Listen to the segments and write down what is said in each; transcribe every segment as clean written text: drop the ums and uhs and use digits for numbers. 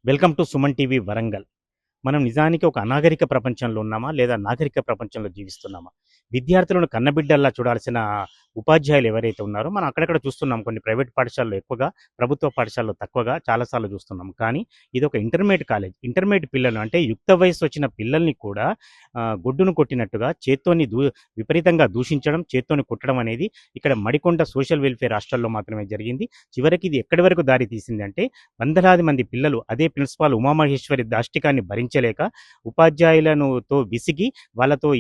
Welcome to Suman TV Warangal. మనం నిజానికి ఒక అనాగరిక ప్రపంచంలో ఉన్నామా? లేదా నాగరిక ప్రపంచంలో జీవిస్తున్నామా? విద్యార్థులను కన్నబిడ్డల్లా చూడాల్సిన ఉపాధ్యాయులు ఎవరైతే ఉన్నారో మనం అక్కడక్కడ చూస్తున్నాం. కొన్ని ప్రైవేట్ పాఠశాలలో ఎక్కువగా, ప్రభుత్వ పాఠశాలలో తక్కువగా చాలా సార్లు చూస్తున్నాం. కానీ ఇదొక ఇంటర్మీడియేట్ కాలేజ్. ఇంటర్మీడియేట్ పిల్లలు అంటే యుక్త వయస్సు వచ్చిన పిల్లల్ని కూడా గొడ్డును కొట్టినట్టుగా చేత్తోని విపరీతంగా దూషించడం, చేత్తోని కొట్టడం అనేది ఇక్కడ మడికొండ సోషల్ వెల్ఫేర్ హాస్టల్‌లో మాత్రమే జరిగింది. చివరికి ఇది ఎక్కడి వరకు దారి తీసిందంటే వందలాది మంది పిల్లలు అదే ప్రిన్సిపాల్ ఉమామహేశ్వరి దాష్టికాన్ని భరించలేక ఉపాధ్యాయులనుతో విసిగి వాళ్ళతో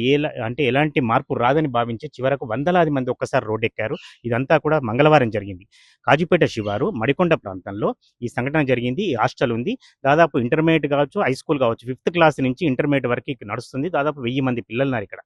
అంటే ఎలాంటి మార్పు రాదని భావించి చివరకు వందలాది మంది ఒక్కసారి రోడ్డెక్కారు. ఇదంతా కూడా మంగళవారం జరిగింది. కాజీపేట శివారు మడికొండ ప్రాంతంలో ఈ సంఘటన జరిగింది. ఈ హాస్టల్ ఉంది. దాదాపు ఇంటర్మీడియేట్ కావచ్చు, హై స్కూల్ కావచ్చు, 5థ్ క్లాస్ నుంచి ఇంటర్మీడియేట్ వరకు ఇక్కడ నడుస్తుంది. దాదాపు 1000 మంది పిల్లలున్నారు ఇక్కడ.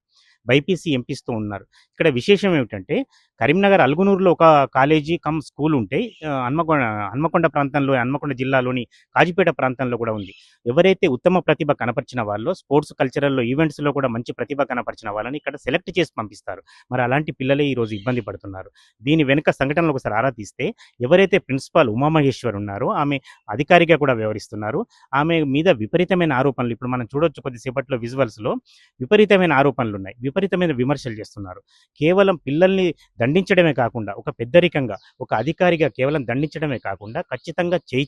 బైపీసీ ఎంపీస్‌తో ఉన్నారు. ఇక్కడ విశేషం ఏమిటంటే కరీంనగర్ అల్గునూరులో ఒక కాలేజీ కమ్ స్కూల్ ఉంటే హన్మకొండ ప్రాంతంలో హన్మకొండ జిల్లాలోని కాజీపేట ప్రాంతంలో కూడా ఉంది. ఎవరైతే ఉత్తమ ప్రతిభ కనపరిచిన వాళ్ళో స్పోర్ట్స్ కల్చరల్‌లో ఈవెంట్స్‌లో కూడా మంచి ప్రతిభ కనపరిచిన వాళ్ళని ఇక్కడ సెలెక్ట్ చేసి పంపిస్తారు. మరి అలాంటి పిల్లలే ఈరోజు ఇబ్బంది పడుతున్నారు. దీని వెనుక సంఘటనలు ఒకసారి ఆరా తీస్తే ఎవరైతే ప్రిన్సిపాల్ ఉమామహేశ్వర్ ఉన్నారో ఆమె అధికారిగా కూడా వ్యవహరిస్తున్నారు. ఆమె మీద విపరీతమైన ఆరోపణలు ఇప్పుడు మనం చూడొచ్చు కొద్దిసేపట్లో విజువల్స్‌లో విపరీతమైన ఆరోపణలున్నాయి. విపరీతమైన విమర్శలు చేస్తున్నారు. కేవలం పిల్లల్ని దండించడమే కాకుండా ఒక పెద్దరికంగా ఒక అధికారిగా కేవలం దండించడమే కాకుండా ఖచ్చితంగా చేయి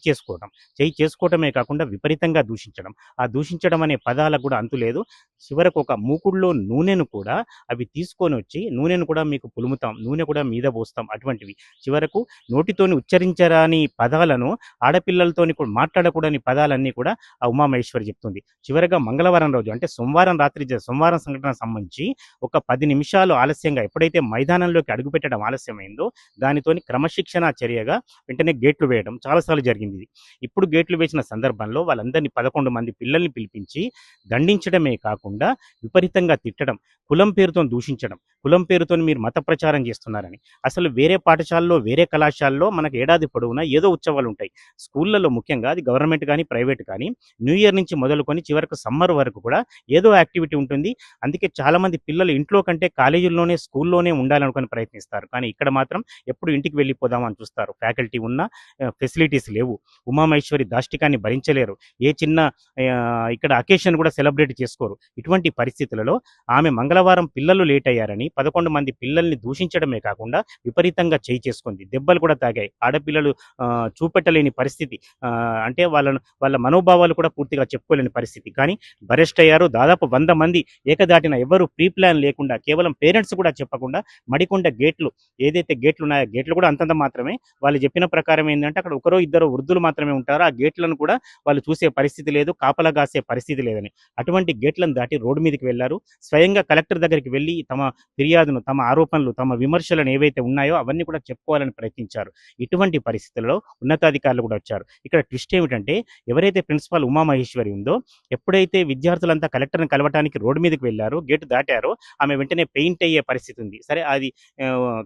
చేసుకోవటమే కాకుండా విపరీతంగా దూషించడం. ఆ దూషించడం అనే పదాలకు కూడా అంతు లేదు. చివరకు ఒక మూకుడులో నూనెను కూడా అవి తీసుకొని వచ్చి నూనెను కూడా మీకు పులుముతాం, నూనె కూడా మీద పోస్తాం అటువంటివి. చివరకు నోటితోని ఉచ్చరించరాని పదాలను ఆడపిల్లలతోని కూడా మాట్లాడకూడని పదాలన్నీ కూడా ఆ ఉమామహేశ్వరి చెప్తుంది. చివరగా మంగళవారం రోజు అంటే సోమవారం సంఘటన సంబంధించి ఒక 10 నిమిషాలు ఆలస్యంగా ఎప్పుడైతే మైదానంలోకి అడుగుపెట్టడం ఆలస్యమైందో దానితోని క్రమశిక్షణా చర్యగా వెంటనే గేట్లు వేయడం చాలాసార్లు జరిగింది ఇది. ఇప్పుడు గేట్లు వేసిన సందర్భంలో వాళ్ళందరినీ 11 మంది పిల్లల్ని పిలిపించి దండించడమే కాకుండా విపరీతంగా తిట్టడం, కులం పేరుతోని దూషించడం, కులం పేరుతోని మీరు మత ప్రచారం చేస్తున్నారని. అసలు వేరే పాఠశాలలో, వేరే కళాశాలలో మనకు ఏడాది పొడవునా ఏదో ఉత్సవాలు ఉంటాయి. స్కూళ్ళలో ముఖ్యంగా అది గవర్నమెంట్ కానీ, ప్రైవేట్ కానీ న్యూ ఇయర్ నుంచి మొదలుకొని చివరకు సమ్మర్ వరకు కూడా ఏదో యాక్టివిటీ ఉంటుంది. అందుకే చాలామంది పిల్లలు ఇంట్లో కంటే కాలేజీల్లోనే, స్కూల్లోనే ఉండాలనుకుని ప్రయత్నిస్తారు. కానీ ఇక్కడ మాత్రం ఎప్పుడు ఇంటికి వెళ్ళిపోదామని చూస్తారు. ఫ్యాకల్టీ ఉన్నా ఫెసిలిటీస్ లేవు. ఉమామహేశ్వరి దాష్టికాన్ని భరించలేరు. ఏ చిన్న ఇక్కడ అకేషన్ కూడా సెలబ్రేట్ చేసుకోరు. ఇటువంటి పరిస్థితులలో ఆమె మంగళవారం పిల్లలు లేట్ అయ్యారని 11 మంది పిల్లల్ని దూషించడమే కాకుండా విపరీతంగా చేసుకుంది. దెబ్బలు కూడా తాగాయి. ఆడపిల్లలు చూపెట్టలేని పరిస్థితి. అంటే వాళ్ళ మనోభావాలు కూడా పూర్తిగా చెప్పుకోలేని పరిస్థితి. కానీ అరెస్ట్ అయ్యారు. దాదాపు 100 మంది ఏకదాటిన ఎవరు ప్రీ ప్లాన్ లేకుండా కేవలం పేరెంట్స్ కూడా చెప్పకుండా మడికొండ ఏదైతే గేట్లు ఉన్నాయో గేట్లు కూడా అంతంత మాత్రమే. వాళ్ళు చెప్పిన ప్రకారం ఏంటంటే అక్కడ ఒకరో ఇద్దరు వృద్ధులు మాత్రమే ఉంటారు. ఆ గేట్లను కూడా వాళ్ళు చూసే పరిస్థితి లేదు, కాపలా కాసే పరిస్థితి లేదని అటువంటి గేట్లను దాటి రోడ్డు మీదకి వెళ్లారు. స్వయంగా కలెక్టర్ దగ్గరికి వెళ్ళి తమ ఫిర్యాదును, తమ ఆరోపణలు, తమ విమర్శలను ఏవైతే ఉన్నాయో అవన్నీ కూడా చెప్పుకోవాలని ప్రయత్నించారు. ఇటువంటి పరిస్థితుల్లో ఉన్నతాధికారులు కూడా వచ్చారు. ఇక్కడ ట్విస్ట్ ఏమిటంటే ఎవరైతే ప్రిన్సిపాల్ ఉమామహేశ్వరి ఉందో ఎప్పుడైతే విద్యార్థులంతా కలెక్టర్ని కలవటానికి రోడ్డు మీదకి వెళ్ళారో, గేటు దాటారో ఆమె వెంటనే పెయింట్ అయ్యే పరిస్థితి ఉంది. సరే అది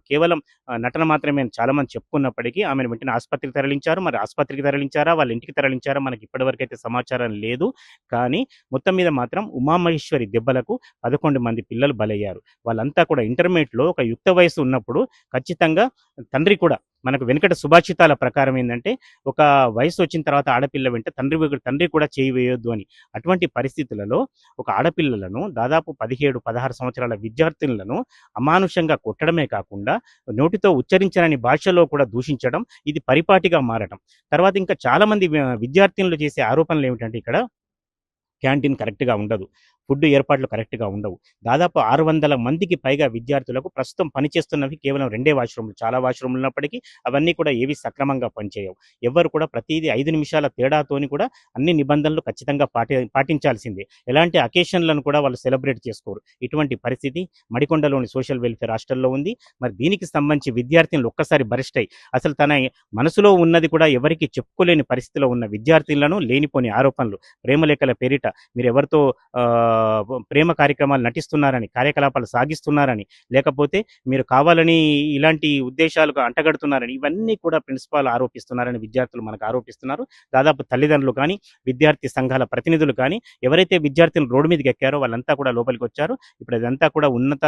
కేవలం నటన మాత్రమే అని చాలామంది చెప్పుకున్నప్పటికీ ఆమెను వెంటనే ఆసుపత్రికి తరలించారు. మరి ఆసుపత్రికి తరలించారా, వాళ్ళ ఇంటికి తరలించారా మనకి ఇప్పటివరకు అయితే సమాచారం లేదు. కానీ మొత్తం మీద మాత్రం ఉమామహేశ్వరి దెబ్బలకు 11 మంది పిల్లలు బలయ్యారు. వాళ్ళంతా కూడా ఇంటర్మీడియేట్‌లో ఒక యుక్త వయస్సు ఉన్నప్పుడు ఖచ్చితంగా తండ్రి కూడా మనకు వెనుకట సుభాషితాల ప్రకారం ఏందంటే ఒక వయసు వచ్చిన తర్వాత ఆడపిల్ల వెంట తండ్రి కూడా చేయి వేయొద్దు అని. అటువంటి పరిస్థితులలో ఒక ఆడపిల్లలను దాదాపు 17, 16 సంవత్సరాల విద్యార్థినులను అమానుషంగా కొట్టడమే కాకుండా నోటితో ఉచ్చరించని భాషలో కూడా దూషించడం, ఇది పరిపాటిగా మారటం. తర్వాత ఇంకా చాలామంది విద్యార్థినులు చేసే ఆరోపణలు ఏమిటంటే ఇక్కడ క్యాంటీన్ కరెక్ట్‌గా ఉండదు. ఫుడ్ ఏర్పాట్లు కరెక్ట్‌గా ఉండవు. దాదాపు 600 మందికి పైగా విద్యార్థులకు ప్రస్తుతం పనిచేస్తున్నవి కేవలం 2 వాష్‌రూమ్‌లు. చాలా వాష్‌రూమ్‌లు ఉన్నప్పటికీ అవన్నీ కూడా ఏవి సక్రమంగా పనిచేయవు. ఎవ్వరు కూడా ప్రతీదీ 5 నిమిషాల తేడాతోని కూడా అన్ని నిబంధనలు ఖచ్చితంగా పాటించాల్సిందే. ఎలాంటి అకేషన్‌లను కూడా వాళ్ళు సెలబ్రేట్ చేసుకోరు. ఇటువంటి పరిస్థితి మడికొండలోని సోషల్ వెల్ఫేర్ హాస్టల్‌లో ఉంది. మరి దీనికి సంబంధించి విద్యార్థినులు ఒక్కసారి బరిస్టై అసలు తన మనసులో ఉన్నది కూడా ఎవరికీ చెప్పుకోలేని పరిస్థితిలో ఉన్న విద్యార్థినులను లేనిపోని ఆరోపణలు, ప్రేమలేఖల పేరిట మీరు ఎవరితో ప్రేమ కార్యక్రమాలు నటిస్తున్నారని, కార్యకలాపాలు సాగిస్తున్నారని, లేకపోతే మీరు కావాలని ఇలాంటి ఉద్దేశాలకు అంటగడుతున్నారని, ఇవన్నీ కూడా ప్రిన్సిపాల్ ఆరోపిస్తున్నారని విద్యార్థులు మనకు ఆరోపిస్తున్నారు. దాదాపు తల్లిదండ్రులు కానీ, విద్యార్థి సంఘాల ప్రతినిధులు కానీ, ఎవరైతే విద్యార్థులు రోడ్డు మీదకి ఎక్కారో వాళ్ళంతా కూడా లోపలికి వచ్చారు. ఇప్పుడు అదంతా కూడా ఉన్నత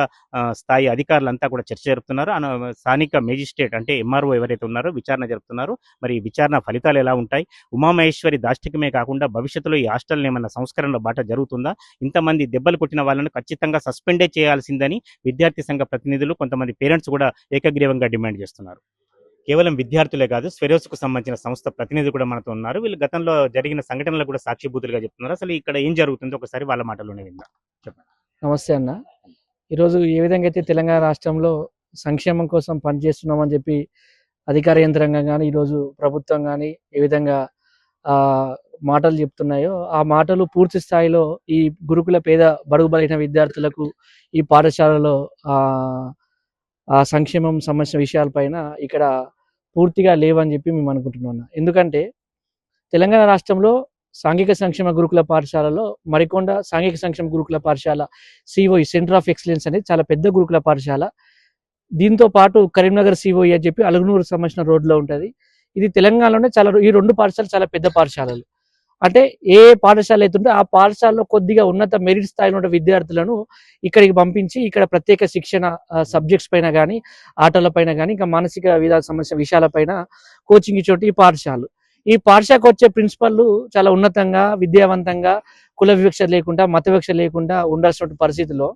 స్థాయి అధికారులంతా కూడా చర్చ జరుపుతున్నారు. స్థానిక మేజిస్ట్రేట్ అంటే ఎంఆర్ఓ ఎవరైతే ఉన్నారో విచారణ జరుపుతున్నారు. మరి ఈ విచారణ ఫలితాలు ఎలా ఉంటాయి? ఉమామహేశ్వరి దాష్టికమే కాకుండా భవిష్యత్తులో ఈ హాస్టల్ ఏమన్నా సంస్కరణల బాట జరుగుతుందా? ఇంతమంది దెబ్బలు కొట్టిన వాళ్ళను ఖచ్చితంగా సస్పెండే చేయాల్సిందని విద్యార్థి సంఘ ప్రతినిధులు, కొంతమంది పేరెంట్స్ కూడా ఏకగ్రీవంగా డిమాండ్ చేస్తున్నారు. కేవలం విద్యార్థులే కాదు, స్వెరోస్కు సంబంధించిన సంస్థ ప్రతినిధులు కూడా మనతో ఉన్నారు. వీళ్ళు గతంలో జరిగిన సంఘటనలు కూడా సాక్షిభూతులుగా చెప్తున్నారు. అసలు ఇక్కడ ఏం జరుగుతుందో ఒకసారి వాళ్ళ మాటల్లోనే విందాం. చెప్పండి. నమస్తే అన్న. ఈరోజు ఏ విధంగా అయితే తెలంగాణ రాష్ట్రంలో సంక్షేమం కోసం పనిచేస్తున్నామని చెప్పి అధికార యంత్రాంగం కానీ, ఈరోజు ప్రభుత్వం కానీ ఏ విధంగా మాటలు చెప్తున్నాయో, ఆ మాటలు పూర్తి స్థాయిలో ఈ గురుకుల పేద బడుగు బలైన విద్యార్థులకు ఈ పాఠశాలలో ఆ సంక్షేమం సంబంధించిన విషయాలపైన ఇక్కడ పూర్తిగా లేవని చెప్పి మేము అనుకుంటున్నాం. ఎందుకంటే తెలంగాణ రాష్ట్రంలో సాంఘిక సంక్షేమ గురుకుల పాఠశాలలో మరికొండ సాంఘిక సంక్షేమ గురుకుల పాఠశాల సిఓఈ సెంటర్ ఆఫ్ ఎక్సలెన్స్ అనేది చాలా పెద్ద గురుకుల పాఠశాల. దీంతో పాటు కరీంనగర్ సిఓఈ అని చెప్పి అలుగునూరు సంబంధించిన రోడ్లో ఉంటుంది. ఇది తెలంగాణలోనే ఈ రెండు పాఠశాలలు చాలా పెద్ద పాఠశాలలు. అంటే ఏ పాఠశాల అయితే ఆ పాఠశాలలో కొద్దిగా ఉన్నత మెరిట్ స్థాయిలో ఉన్న విద్యార్థులను ఇక్కడికి పంపించి ఇక్కడ ప్రత్యేక శిక్షణ సబ్జెక్ట్స్ పైన కానీ, ఆటల పైన కానీ, ఇంకా మానసిక విధాలకు సంబంధించిన విషయాలపైన కోచింగ్ ఇచ్చే ఈ పాఠశాలలు. ఈ పాఠశాలకు వచ్చే ప్రిన్సిపల్లు చాలా ఉన్నతంగా, విద్యావంతంగా, కుల వివక్ష లేకుండా, మత వివక్ష లేకుండా ఉండాల్సిన పరిస్థితిలో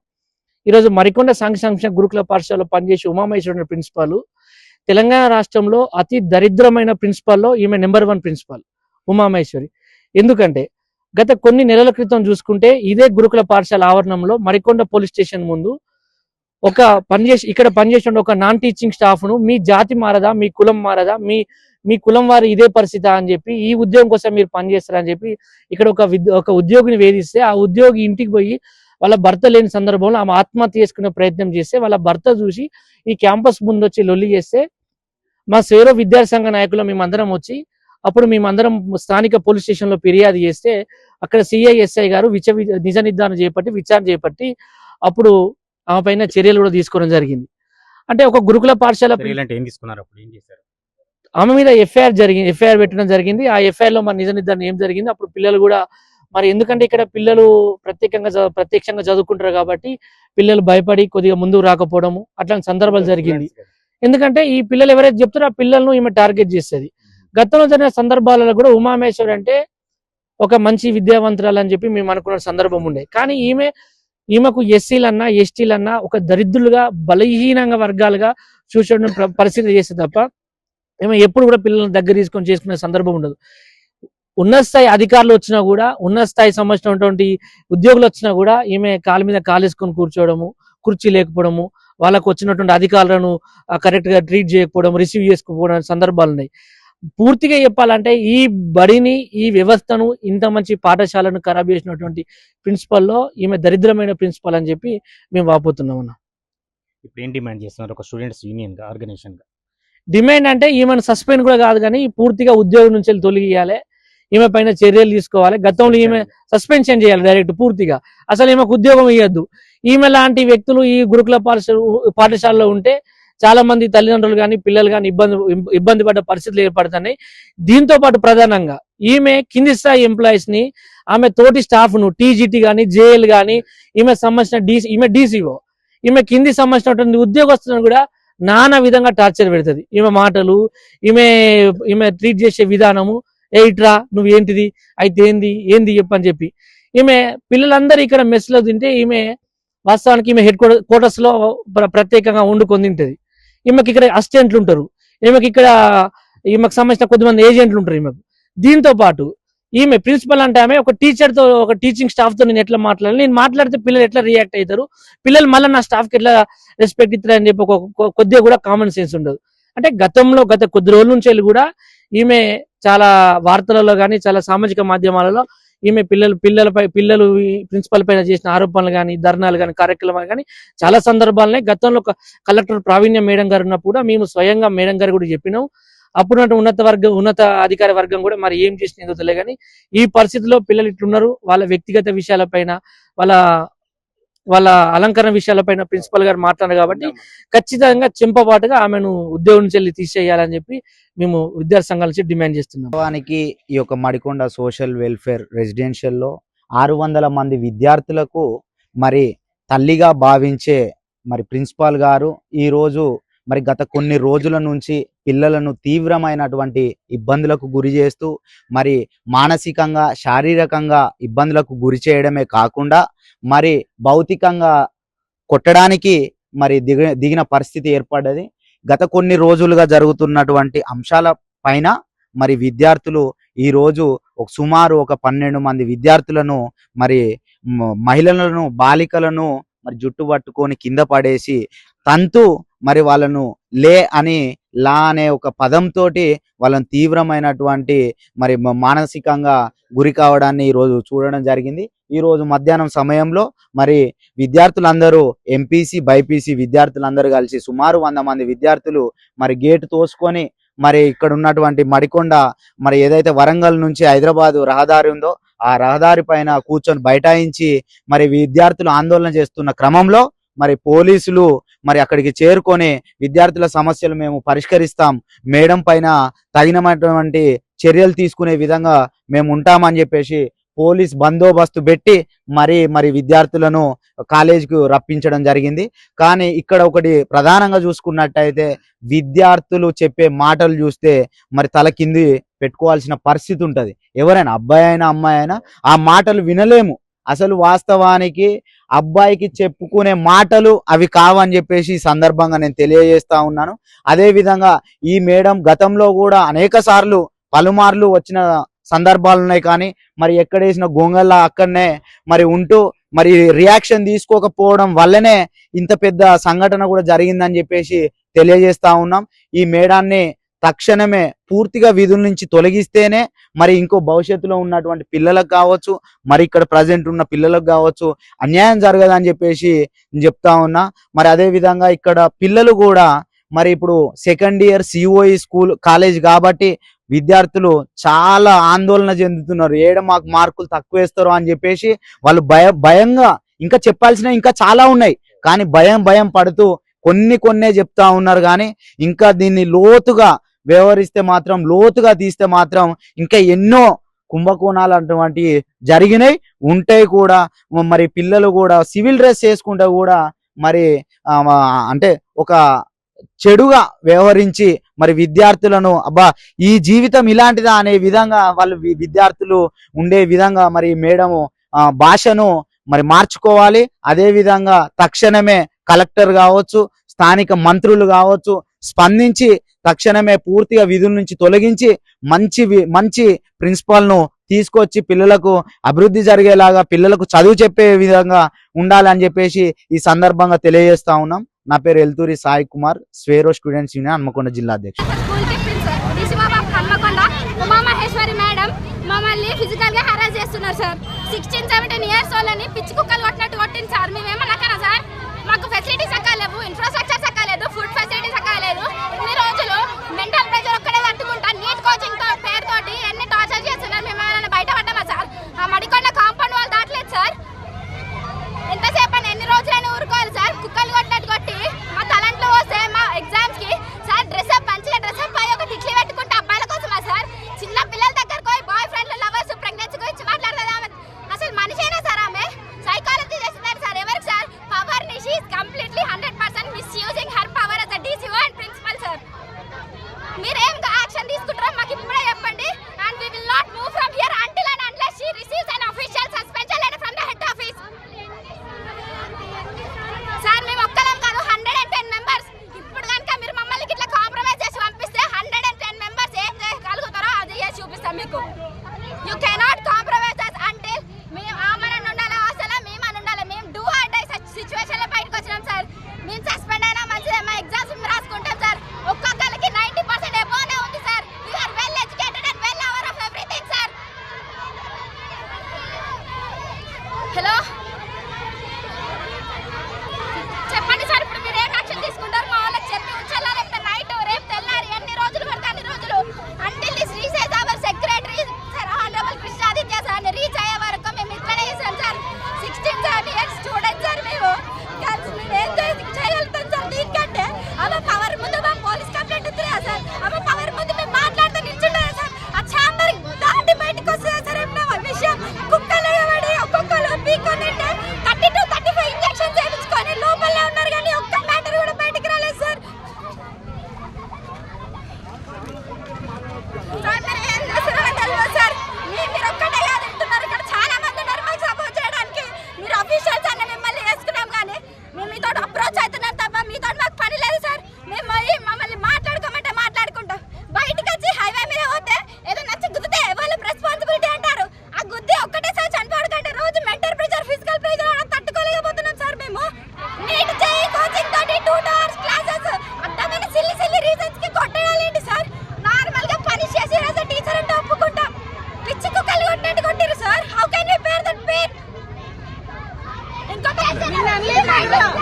ఈరోజు మరికొండ సాంఘిక సంక్షేమ గురుకుల పాఠశాలలో పనిచేసి ఉమామహేశ్వరి ప్రిన్సిపాల్ తెలంగాణ రాష్ట్రంలో అతి దరిద్రమైన ప్రిన్సిపాల్లో ఈమె నెంబర్ 1 ప్రిన్సిపాల్ ఉమామహేశ్వరి. ఎందుకంటే గత కొన్ని నెలల క్రితం చూసుకుంటే ఇదే గురుకుల పాఠశాల ఆవరణంలో మరికొండ పోలీస్ స్టేషన్ ముందు ఇక్కడ పనిచేసిన ఒక నాన్ టీచింగ్ స్టాఫ్ ను మీ జాతి మారదా, మీ కులం మారదా, మీ కులం వారి ఇదే పరిస్థితి అని చెప్పి, ఈ ఉద్యోగం కోసం మీరు పనిచేస్తారని చెప్పి ఇక్కడ ఒక ఉద్యోగిని వేధిస్తే, ఆ ఉద్యోగి ఇంటికి పోయి వాళ్ళ భర్త లేని సందర్భంలో ఆమె ఆత్మహత్య చేసుకునే ప్రయత్నం చేస్తే వాళ్ళ భర్త చూసి ఈ క్యాంపస్ ముందు వచ్చి లొల్లి చేస్తే మా సేరో విద్యార్థి సంఘ నాయకులు మేమందరం వచ్చి అప్పుడు మేమందరం స్థానిక పోలీస్ స్టేషన్ లో ఫిర్యాదు చేస్తే అక్కడ సిఐఎస్ఐ గారు నిజ నిర్ధారణ విచారణ చేపట్టి అప్పుడు ఆమె పైన చర్యలు కూడా తీసుకోవడం జరిగింది. అంటే ఒక గురుకుల పాఠశాల ఆమె మీద ఎఫ్ఐఆర్ పెట్టడం జరిగింది. ఆ ఎఫ్ఐఆర్ లో మరి నిజ నిర్ధారణ ఏం జరిగింది, అప్పుడు పిల్లలు కూడా మరి ఎందుకంటే ఇక్కడ పిల్లలు ప్రత్యక్షంగా చదువుకుంటారు కాబట్టి పిల్లలు భయపడి కొద్దిగా ముందుకు రాకపోవడము అట్లాంటి సందర్భాలు జరిగింది. ఎందుకంటే ఈ పిల్లలు ఎవరైతే చెప్తారో ఆ పిల్లలను ఈమె టార్గెట్ చేస్తుంది. గతంలో జరిగిన సందర్భాలలో కూడా ఉమామహేశ్వరి అంటే ఒక మంచి విద్యావంతురాలు అని చెప్పి మేము అనుకున్న సందర్భం ఉండే. కానీ ఈమెకు ఎస్సీలన్నా ఎస్టీలన్నా ఒక దరిద్రులుగా బలహీనంగా వర్గాలుగా చూసడం పరిస్థితి చేస్తే తప్ప ఈమె ఎప్పుడు కూడా పిల్లలను దగ్గర తీసుకొని చేసుకునే సందర్భం ఉండదు. ఉన్నత స్థాయి అధికారులు వచ్చినా కూడా, ఉన్నత స్థాయి సంబంధించినటువంటి ఉద్యోగులు వచ్చినా కూడా ఈమె కాలు మీద కాలేసుకొని కూర్చోవడము, కుర్చీ లేకపోవడము, వాళ్ళకు వచ్చినటువంటి అధికారులను కరెక్ట్ గా ట్రీట్ చేయకపోవడం, రిసీవ్ చేసుకోకపోవడం సందర్భాలు ఉన్నాయి. పూర్తిగా చెప్పాలంటే ఈ బడిని, ఈ వ్యవస్థను, ఇంత మంచి పాఠశాలను ఖరాబ్ చేసినటువంటి ప్రిన్సిపల్లో ఈమె దరిద్రమైన ప్రిన్సిపల్ అని చెప్పి మేము వాపోతున్నాం అన్న. ఇప్పుడు ఏం డిమాండ్ చేస్తున్నారు ఒక స్టూడెంట్స్ యూనియన్ గా, ఆర్గనైజేషన్ గా? డిమాండ్ అంటే ఈమెను సస్పెండ్ కూడా కాదు కానీ పూర్తిగా ఉద్యోగం నుంచి తొలగియాలి, ఈమె పైన చర్యలు తీసుకోవాలి. గతంలో ఈమె సస్పెన్షన్ చేయాలి డైరెక్ట్ పూర్తిగా, అసలు ఈమెకు ఉద్యోగం ఇవ్వద్దు. ఈమె లాంటి వ్యక్తులు ఈ గురుకుల పాఠశాలలో ఉంటే చాలా మంది తల్లిదండ్రులు కానీ, పిల్లలు కానీ ఇబ్బంది పడ్డ పరిస్థితులు ఏర్పడుతున్నాయి. దీంతో పాటు ప్రధానంగా ఈమె కింది స్థాయి ఎంప్లాయీస్ ని, ఆమె తోటి స్టాఫ్ ను, టీజీటీ కానీ, జేఎల్ కానీ, ఈమె సంబంధించిన ఈమె డీసీఓ, ఈమె కింది సంబంధించినటువంటి ఉద్యోగస్తులను కూడా నానా విధంగా టార్చర్ పెడుతుంది. ఈమె మాటలు, ఈమె ట్రీట్ చేసే విధానము, ఇట్రా నువ్వు ఏంటిది అయితే ఏంది చెప్పని చెప్పి ఈమె పిల్లలందరూ ఇక్కడ మెస్ లో తింటే ఈమె వాస్తవానికి ఈమె హెడ్ క్వార్టర్స్ లో ప్రత్యేకంగా వండుకొని తింటది. ఈమెకి ఇక్కడ అసిస్టెంట్లు ఉంటారు, ఈమెకు సంబంధించిన కొద్దిమంది ఏజెంట్లు ఉంటారు ఈమెకు. దీంతో పాటు ఈమె ప్రిన్సిపల్ అంటే ఆమె ఒక టీచర్ తో, ఒక టీచింగ్ స్టాఫ్ తో నేను ఎట్లా మాట్లాడాలి, నేను మాట్లాడితే పిల్లలు ఎట్లా రియాక్ట్ అవుతారు, పిల్లలు మళ్ళీ నా స్టాఫ్ కి ఎట్లా రెస్పెక్ట్ ఇస్తారు అని చెప్పి కొద్దిగా కూడా కామన్ సెన్స్ ఉండదు. అంటే గత కొద్ది రోజుల నుంచి కూడా ఈమె చాలా వార్తలలో కానీ, చాలా సామాజిక మాధ్యమాలలో ఈమె పిల్లలు ప్రిన్సిపల్ పైన చేసిన ఆరోపణలు కానీ, ధర్నాలు కానీ, కార్యక్రమాలు కానీ చాలా సందర్భాలనే గతంలో కలెక్టర్ ప్రావీణ్య మేడం గారు ఉన్నప్పుడు కూడా మేము స్వయంగా మేడం గారు కూడా చెప్పినాం. అప్పుడు ఉన్నత అధికార వర్గం కూడా మరి ఏం చేసినదో తెలియదు. కానీ ఈ పరిస్థితిలో పిల్లలు ఇట్లున్నారు. వాళ్ళ వ్యక్తిగత విషయాలపైన, వాళ్ళ అలంకరణ విషయాలపైన ప్రిన్సిపల్ గారు మాట్లాడారు కాబట్టి ఖచ్చితంగా చెంపబాటుగా ఆమెను ఉద్యోగం నుంచి వెళ్ళి తీసేయాలని చెప్పి మేము విద్యార్థి సంఘాల నుంచి డిమాండ్ చేస్తున్నాం. వాస్తవానికి ఈ యొక్క మడికొండ సోషల్ వెల్ఫేర్ రెసిడెన్షియల్లో 600 మంది విద్యార్థులకు మరి తల్లిగా భావించే మరి ప్రిన్సిపాల్ గారు ఈరోజు మరి గత కొన్ని రోజుల నుంచి పిల్లలను తీవ్రమైనటువంటి ఇబ్బందులకు గురి చేస్తూ మరి మానసికంగా శారీరకంగా ఇబ్బందులకు గురి చేయడమే కాకుండా మరి భౌతికంగా కొట్టడానికి మరి దిగిన పరిస్థితి ఏర్పడ్డది. గత కొన్ని రోజులుగా జరుగుతున్నటువంటి అంశాల పైన మరి విద్యార్థులు ఈరోజు సుమారు 12 మంది విద్యార్థులను మరి మహిళలను బాలికలను మరి జుట్టు పట్టుకొని కింద పడేసి తంతు మరి వాళ్ళను లా అనే ఒక పదంతో వాళ్ళని తీవ్రమైనటువంటి మరి మానసికంగా గురి కావడాన్ని ఈరోజు చూడడం జరిగింది. ఈరోజు మధ్యాహ్నం సమయంలో మరి విద్యార్థులందరూ ఎంపీసీ బైపీసీ విద్యార్థులందరూ కలిసి సుమారు 100 మంది విద్యార్థులు మరి గేటు తోసుకొని మరి ఇక్కడ ఉన్నటువంటి మడికొండ మరి ఏదైతే వరంగల్ నుంచి హైదరాబాద్ రహదారి ఉందో ఆ రహదారి పైన కూర్చొని బైఠాయించి మరి విద్యార్థులు ఆందోళన చేస్తున్న క్రమంలో మరి పోలీసులు మరి అక్కడికి చేరుకొని విద్యార్థుల సమస్యలు మేము పరిష్కరిస్తాం, మేడం పైన తగినటువంటి చర్యలు తీసుకునే విధంగా మేము ఉంటామని చెప్పేసి పోలీస్ బందోబస్తు పెట్టి మరి విద్యార్థులను కాలేజీకి రప్పించడం జరిగింది. కానీ ఇక్కడ ఒకటి ప్రధానంగా చూసుకున్నట్టయితే విద్యార్థులు చెప్పే మాటలు చూస్తే మరి తల కింది పెట్టుకోవాల్సిన పరిస్థితి ఉంటుంది. ఎవరైనా అబ్బాయి అయినా అమ్మాయి అయినా ఆ మాటలు వినలేము. అసలు వాస్తవానికి అబ్బాయికి చెప్పుకునే మాటలు అవి కావని చెప్పేసి ఈ సందర్భంగా నేను తెలియజేస్తా ఉన్నాను. అదే విధంగా ఈ మేడం గతంలో కూడా అనేక సార్లు పలుమార్లు వచ్చిన సందర్భాలు ఉన్నాయి. కానీ మరి ఎక్కడేసిన గొంగల్లా అక్కడనే మరి ఉంటూ మరి రియాక్షన్ తీసుకోకపోవడం వల్లనే ఇంత పెద్ద సంఘటన కూడా జరిగిందని చెప్పేసి తెలియజేస్తా ఉన్నాం. ఈ మేడాన్ని తక్షణమే పూర్తిగా విధుల నుంచి తొలగిస్తేనే మరి ఇంకో భవిష్యత్తులో ఉన్నటువంటి పిల్లలకు కావచ్చు, మరి ఇక్కడ ప్రజెంట్ ఉన్న పిల్లలకు కావచ్చు అన్యాయం జరగదని చెప్పేసి చెప్తా ఉన్నా. మరి అదే విధంగా ఇక్కడ పిల్లలు కూడా మరి ఇప్పుడు second year COE school college కాబట్టి విద్యార్థులు చాలా ఆందోళన చెందుతున్నారు. మాకు మార్కులు తక్కువ వేస్తారు అని చెప్పేసి వాళ్ళు భయంగా ఇంకా చెప్పాల్సిన ఇంకా చాలా ఉన్నాయి. కానీ భయం పడుతూ కొన్నే చెప్తా ఉన్నారు. కానీ ఇంకా దీన్ని లోతుగా వ్యవహరిస్తే మాత్రం, లోతుగా తీస్తే మాత్రం ఇంకా ఎన్నో కుంభకోణాలు అటువంటి జరిగినాయి ఉంటాయి కూడా. మరి పిల్లలు కూడా సివిల్ డ్రెస్ చేసుకుంటే కూడా మరి అంటే ఒక చెడుగా వ్యవహరించి మరి విద్యార్థులను ఈ జీవితం ఇలాంటిదా అనే విధంగా వాళ్ళు విద్యార్థులు ఉండే విధంగా మరి మేడము భాషను మరి మార్చుకోవాలి. అదే విధంగా తక్షణమే కలెక్టర్ కావచ్చు, స్థానిక మంత్రులు కావచ్చు స్పందించి తక్షణమే పూర్తిగా విధుల నుంచి తొలగించి మంచి ప్రిన్సిపాల్ ను తీసుకొచ్చి పిల్లలకు అభివృద్ధి జరిగేలాగా పిల్లలకు చదువు చెప్పే విధంగా ఉండాలని చెప్పేసి ఈ సందర్భంగా తెలియజేస్తా ఉన్నాం. నా పేరు ఎల్తూరి సాయి కుమార్, స్వేరో స్టూడెంట్స్ యూనియన్ హన్మకొండ జిల్లా అధ్యక్షుడు. మమ్మల్ని ఫిజికల్ గా హెరాస్ చేస్తున్నారు సార్. 16-17 ఇయర్స్ వాళ్ళని పిచ్చి కుక్కలు కొట్టినట్టు కొట్టింది సార్. మేమేమన్నా సార్, మాకు ఫెసిలిటీస్ అక్కర్లేవు, ఇన్ఫ్రాస్ట్రక్చర్స్ అక్కర్లేదు, ఫుడ్ ఫెసిలిటీస్ అక్కర్లేదు. ఇన్ని రోజులు మెంటల్ ప్రెషర్ ఒక్కడే తట్టుకుంటా నీట్ కోచింగ్ పేరుతోటి ఎన్ని టార్చర్ చేస్తున్నారు. మేము ఏమైనా బయట పడ్డామా సార్? ఆ మడికొండ కాంపౌండ్ వాళ్ళు దాటలేదు సార్. ఎంతసేపు అని ఎన్ని రోజులని ఊరుకోవాలి సార్? కుక్కలు కొట్టినట్టు కొట్టి మా తలంట్లో వస్తే మా ఎగ్జామ్స్ కి సార్ డ్రెస్అప్ మంచిగా డ్రెస్అప్ అయ్యి ఒక తిట్లు పెట్టుకుంటే అబ్బాయిల కోసమా సార్? చిన్న పిల్లల దగ్గరకు పోయి బాయ్ ఫ్రెండ్లు లవర్స్ ప్రెగ్నెన్సీ గురించి మాట్లాడుతుంది ఆమె. అసలు మనిషేనా సార్? ఆమె సైకాలజీ చేస్తున్నారు సార్. ఎవరికి సార్? పవర్ ని she is completely 100% misusing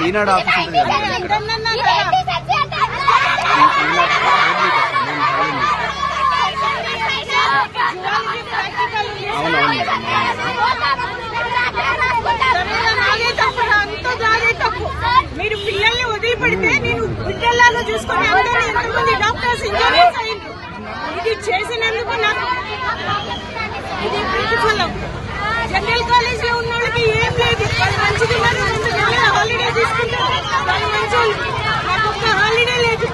Eenadu office ఉంటుంది కదా. అవునవును మేడం. మీరు పిల్లల్ని వదిలిపెడితే నేను బిడ్డల్లాగా చూసుకుని అందరూ ఎంతమంది డాక్టర్స్ ఇంజనీర్స్ అయ్యిండ్రు. ఇది చేసినందుకు నాకు ఇది ప్రతిఫలం. జనరల్ కాలేజ్ లో ఉన్న వాళ్ళకి ఏం లేదు, వాళ్ళు మంచిది ఉన్నారు, 2 నెలల హాలిడే తీసుకుంటారు, వాళ్ళు మంచి. నాకు ఒక్క హాలిడే లేదు.